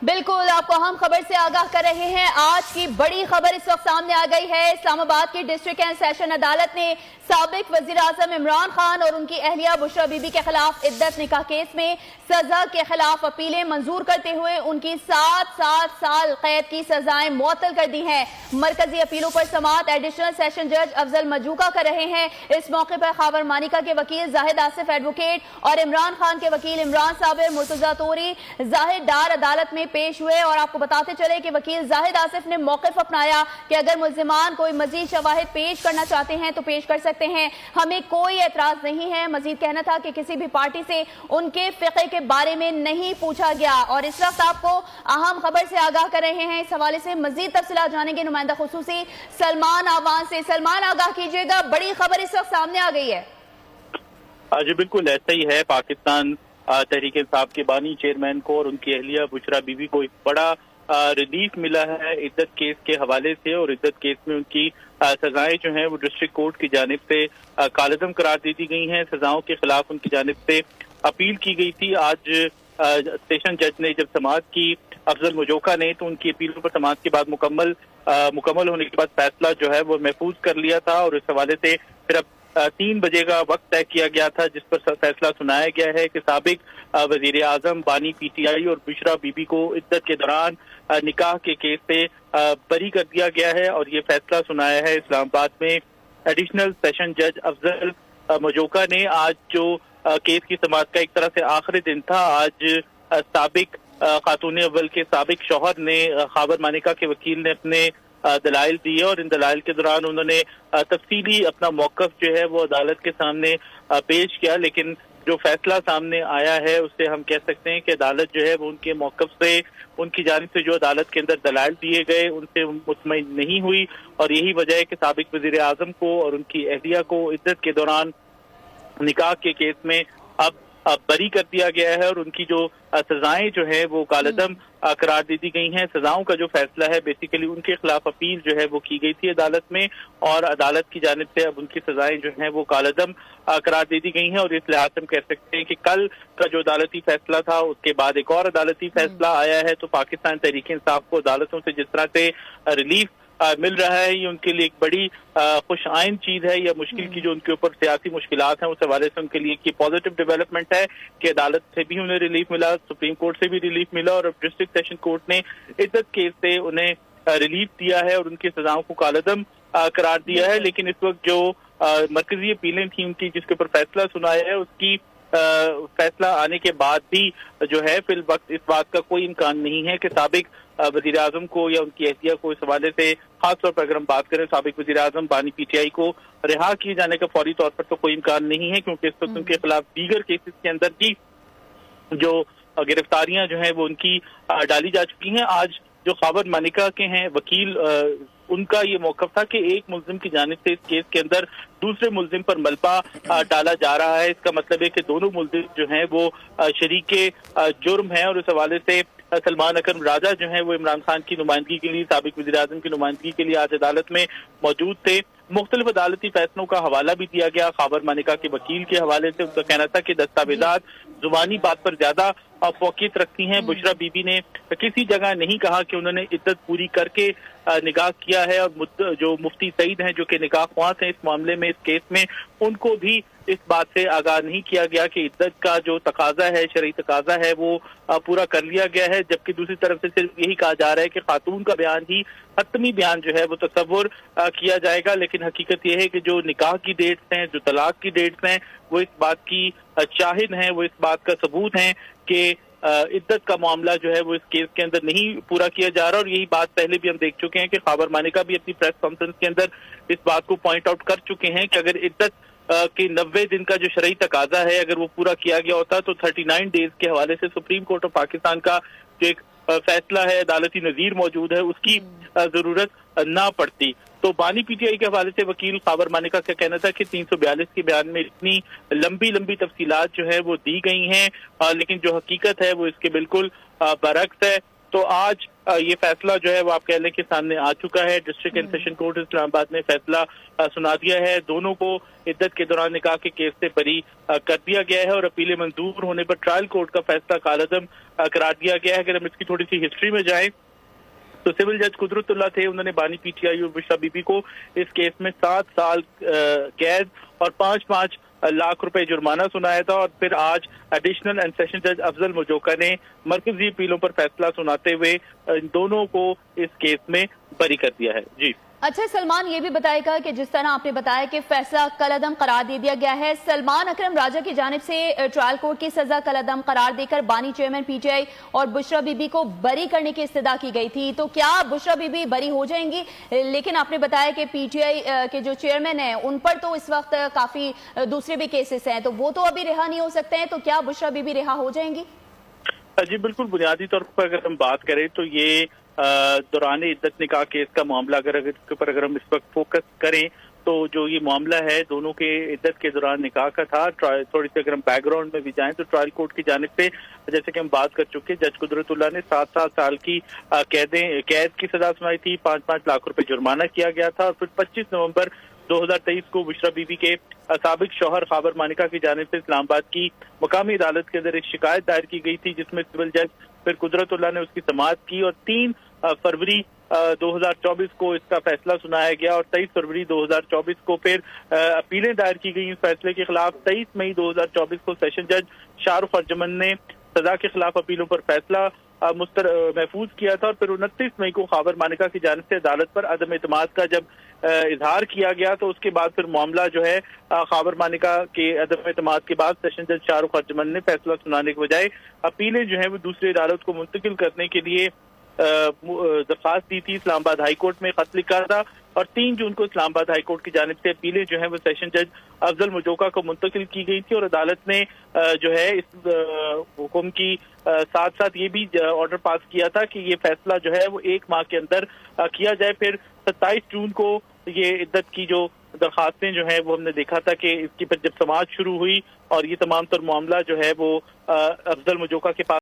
बिल्कुल, आपको अहम खबर से आगाह कर रहे हैं। आज की बड़ी खबर इस वक्त सामने आ गई है। इस्लामाबाद की डिस्ट्रिक्ट एंड सेशन अदालत ने साबिक वजीर आजम इमरान खान और उनकी अहलिया बुशरा बीबी के खिलाफ इद्दत निकाह केस में सजा के खिलाफ अपीलें मंजूर करते हुए उनकी 7 साल कैद की सजाएं मुअत्तल कर दी हैं। मरकजी अपीलों पर समाअत एडिशनल सेशन जज अफजल मजूका कर रहे हैं। इस मौके पर खाबर मानिका के वकील जाहिद आसिफ एडवोकेट और इमरान खान के वकील इमरान साबिर मुर्तजा तोरी जाहिद डार अदालत में पेश हुए। और आपको बताते चले कि वकील जाहिद आसिफ ने मौक़िफ़ अपनाया कि अगर मुल्जिमान कोई मजीद शवाहिद पेश करना चाहते हैं तो पेश कर सकते हैं, हमें कोई एतराज नहीं है। मजीद कहना था कि किसी भी पार्टी से उनके फ़िक़े के बारे में नहीं पूछा गया। और इस वक्त आपको अहम खबर से आगाह कर रहे हैं। इस हवाले से मजीद तफसीलात जानेंगे नुमाइंदा खुसूसी सलमान आवान से। सलमान, आगाह कीजिएगा, बड़ी खबर इस वक्त सामने आ गई है। जी बिल्कुल ऐसा ही है। पाकिस्तान तहरीक इंसाफ के बानी चेयरमैन को और उनकी अहलिया बुशरा बीबी को एक बड़ा रिलीफ मिला है इद्दत केस के हवाले से। और इद्दत केस में उनकी सजाएं जो हैं वो डिस्ट्रिक्ट कोर्ट की जानिब से कालअदम करार दे दी गई हैं। सजाओं के खिलाफ उनकी जानिब से अपील की गई थी। आज सेशन जज ने जब समाअत की अफजल मजूका ने, तो उनकी अपीलों पर समाअत के बाद मुकम्मल होने के बाद फैसला जो है वो महफूज कर लिया था। और इस हवाले से फिर अब 3 बजे का वक्त तय किया गया था जिस पर फैसला सुनाया गया है कि साबिक वजीर आजम बानी PTI और बुशरा बीबी को इद्दत के दौरान निकाह के केस से बरी कर दिया गया है। और ये फैसला सुनाया है इस्लामाबाद में एडिशनल सेशन जज अफजल मजूका ने। आज जो केस की समाअत का एक तरह से आखिरी दिन था, आज साबिक खातून अव्वल के साबिक शौहर ने खाबर मानिका के वकील ने अपने दलाइल दिए। और इन दलाइल के दौरान उन्होंने तफसीली अपना मौक़िफ़ जो है वो अदालत के सामने पेश किया। लेकिन जो फैसला सामने आया है उससे हम कह सकते हैं कि अदालत जो है वो उनके मौक़िफ़ से, उनकी जानिब से जो अदालत के अंदर दलाइल दिए गए उनसे मुतमईन नहीं हुई। और यही वजह है कि साबिक वज़ीर आज़म को और उनकी अहलिया को इद्दत के दौरान निकाह के केस में अब बरी कर दिया गया है। और उनकी जो सजाएं जो है वो कालअदम करार दे दी गई हैं। सजाओं का जो फैसला है बेसिकली उनके खिलाफ अपील जो है वो की गई थी अदालत में, और अदालत की जानिब से अब उनकी सजाएं जो हैं वो कालअदम करार दे दी गई हैं। और इस लिहाज से हम कह सकते हैं कि कल का जो अदालती फैसला था उसके बाद एक और अदालती फैसला आया है। तो पाकिस्तान तहरीक इंसाफ को अदालतों से जिस तरह से रिलीफ मिल रहा है, ये उनके लिए एक बड़ी खुश आइन चीज है। या मुश्किल की जो उनके ऊपर सियासी मुश्किलात हैं उस हवाले से उनके लिए की पॉजिटिव डेवलपमेंट है कि अदालत से भी उन्हें रिलीफ मिला, सुप्रीम कोर्ट से भी रिलीफ मिला, और अब डिस्ट्रिक्ट सेशन कोर्ट ने इद्दत केस से उन्हें रिलीफ दिया है और उनकी सजाओं को कालअदम करार दिया है। लेकिन इस वक्त जो मरकजी अपीलें थी उनकी जिसके ऊपर फैसला सुनाया है, उसकी फैसला आने के बाद भी जो है फिल वक्त इस बात का कोई इम्कान नहीं है कि साबिक वजीर आजम को या उनकी अहलिया को इस हवाले से, खासतौर पर अगर हम बात करें साबिक वजीर आजम बानी PTI को रिहा किए जाने का फौरी तौर पर तो कोई इम्कान नहीं है, क्योंकि इस वक्त उनके खिलाफ दीगर केसेस के अंदर भी जो गिरफ्तारियां जो हैं वो उनकी डाली जा चुकी हैं। आज जो खाबर मानिका के हैं वकील, उनका ये मौक़िफ़ था कि एक मुल्जिम की जानिब से इस केस के अंदर दूसरे मुल्जिम पर मलबा डाला जा रहा है। इसका मतलब है कि दोनों मुल्जिम जो हैं वो शरीके जुर्म हैं। और इस हवाले से सलमान अकरम राजा जो हैं वो इमरान खान की नुमाइंदगी के लिए, साबिक वज़ीर आज़म की नुमाइंदगी के लिए आज अदालत में मौजूद थे। मुख्तलिफ अदालती फैसलों का हवाला भी दिया गया। खाबर मानिका के वकील के हवाले से उनका कहना था कि दस्तावेजात जुबानी बात पर ज्यादा फोकियत रखती हैं। बुशरा बीबी ने किसी जगह नहीं कहा कि उन्होंने इद्दत पूरी करके निकाह किया है। और जो मुफ्ती सईद हैं जो कि निकाह ख्वां हैं इस मामले में, इस केस में, उनको भी इस बात से आगाह नहीं किया गया कि इद्दत का जो तकाजा है, शरई तकाजा है, वो पूरा कर लिया गया है। जबकि दूसरी तरफ से सिर्फ यही कहा जा रहा है कि खातून का बयान ही हतमी बयान जो है वो तसव्वुर किया जाएगा। लेकिन हकीकत यह है कि जो निकाह की डेट्स हैं, जो तलाक की डेट्स हैं, वो इस बात की शाहिद हैं, वो इस बात का सबूत हैं कि इद्दत का मामला जो है वो इस केस के अंदर नहीं पूरा किया जा रहा। और यही बात पहले भी हम देख चुके हैं कि खाबर मानिका भी अपनी प्रेस कॉन्फ्रेंस के अंदर इस बात को पॉइंट आउट कर चुके हैं कि अगर इद्दत कि 90 दिन का जो शरई तकाजा है अगर वो पूरा किया गया होता तो 39 डेज के हवाले से सुप्रीम कोर्ट ऑफ पाकिस्तान का जो एक फैसला है, अदालती नजीर मौजूद है, उसकी जरूरत ना पड़ती। तो बानी PTI के हवाले से वकील खाबर मानिका का कहना था कि 342 के बयान में इतनी लंबी तफसीलात जो है वो दी गई हैं, लेकिन जो हकीकत है वो इसके बिल्कुल बरक्स है। तो आज یہ فیصلہ جو ہے وہ آپ کہہ لیں کہ سامنے آ چکا ہے۔ ڈسٹرکٹ اینڈ سیشن کورٹ اسلام آباد نے فیصلہ سنا دیا ہے۔ دونوں کو عدت کے دوران نکاح کے کیس سے بری کر دیا گیا ہے اور اپیلیں منظور ہونے پر ٹرائل کورٹ کا فیصلہ کالعدم قرار دیا گیا ہے۔ اگر ہم اس کی تھوڑی سی ہسٹری میں جائیں تو سول جج قدرت اللہ تھے، انہوں نے بانی پی ٹی آئی اور بشرا بی بی کو اس کیس میں 7 سال قید اور 5 لاکھ روپے جرمانہ سنایا تھا، اور پھر آج ایڈیشنل اینڈ سیشن جج افضل مجوکا نے مرکزی اپیلوں پر فیصلہ سناتے ہوئے ان دونوں کو اس کیس میں بری کر دیا ہے۔ جی اچھا سلمان، یہ بھی بتائے گا کہ جس طرح آپ نے بتایا کہ فیصلہ کالعدم قرار دے دیا گیا ہے، سلمان اکرم راجہ کی جانب سے ٹرائل کورٹ کی سزا کالعدم قرار دے کر بانی چیئرمین پی ٹی آئی اور بشرا بی بی کو بری کرنے کی استدعا کی گئی تھی، تو کیا بشرا بی بی بری ہو جائیں گی؟ لیکن آپ نے بتایا کہ پی ٹی آئی کے جو چیئرمین ہیں ان پر تو اس وقت کافی دوسرے بھی کیسز ہیں، تو وہ تو ابھی رہا نہیں ہو سکتے ہیں، تو کیا بشرا بی بی رہا ہو جائیں گی؟ جی بالکل، بنیادی طور پر اگر ہم بات کریں تو یہ دوران عدت نکاح کیس کا معاملہ اگر ہم اس وقت فوکس کریں تو جو یہ معاملہ ہے دونوں کے عدت کے دوران نکاح کا تھا۔ تھوڑی سی اگر ہم بیک گراؤنڈ میں بھی جائیں تو ٹرائل کورٹ کی جانب سے جیسے کہ ہم بات کر چکے، جج قدرت اللہ نے 7 سال کی قید کی سزا سنائی تھی، 5 لاکھ روپے جرمانہ کیا گیا تھا، اور پھر 25 نومبر 2023 کو بشرا بی بی کے سابق شوہر خابر مانیکا کی جانب سے اسلام آباد کی مقامی عدالت کے اندر ایک شکایت دائر کی گئی تھی، جس میں سول جج پھر قدرت اللہ نے اس کی سماعت کی اور 3 فروری 2024 کو اس کا فیصلہ سنایا گیا، اور 23 فروری 2024 کو پھر اپیلیں دائر کی گئی اس فیصلے کے خلاف۔ 23 مئی 2024 کو سیشن جج شاہ رخ ارجمن نے سزا کے خلاف اپیلوں پر فیصلہ محفوظ کیا تھا، اور پھر 29 مئی کو خابر مانیکا کی جانب سے عدالت پر عدم اعتماد کا جب اظہار کیا گیا تو اس کے بعد پھر معاملہ جو ہے خابر مانیکا کے عدم اعتماد کے بعد سیشن جج شاہ رخ ارجمن نے فیصلہ سنانے کے بجائے اپیلیں جو ہیں وہ دوسری عدالت کو منتقل کرنے کے لیے درخواست دی تھی۔ اسلام آباد ہائی کورٹ میں خط لکھا تھا، اور 3 جون کو اسلام آباد ہائی کورٹ کی جانب سے اپیلیں جو ہیں وہ سیشن جج افضل مجوکا کو منتقل کی گئی تھی، اور عدالت نے جو ہے اس حکم کی ساتھ ساتھ یہ بھی آرڈر پاس کیا تھا کہ یہ فیصلہ جو ہے وہ 1 ماہ کے اندر کیا جائے۔ پھر 27 جون کو یہ عدت کی جو درخواستیں جو ہیں وہ ہم نے دیکھا تھا کہ اس کی پھر جب سماعت شروع ہوئی اور یہ تمام تر معاملہ جو ہے وہ افضل مجوکا کے پاس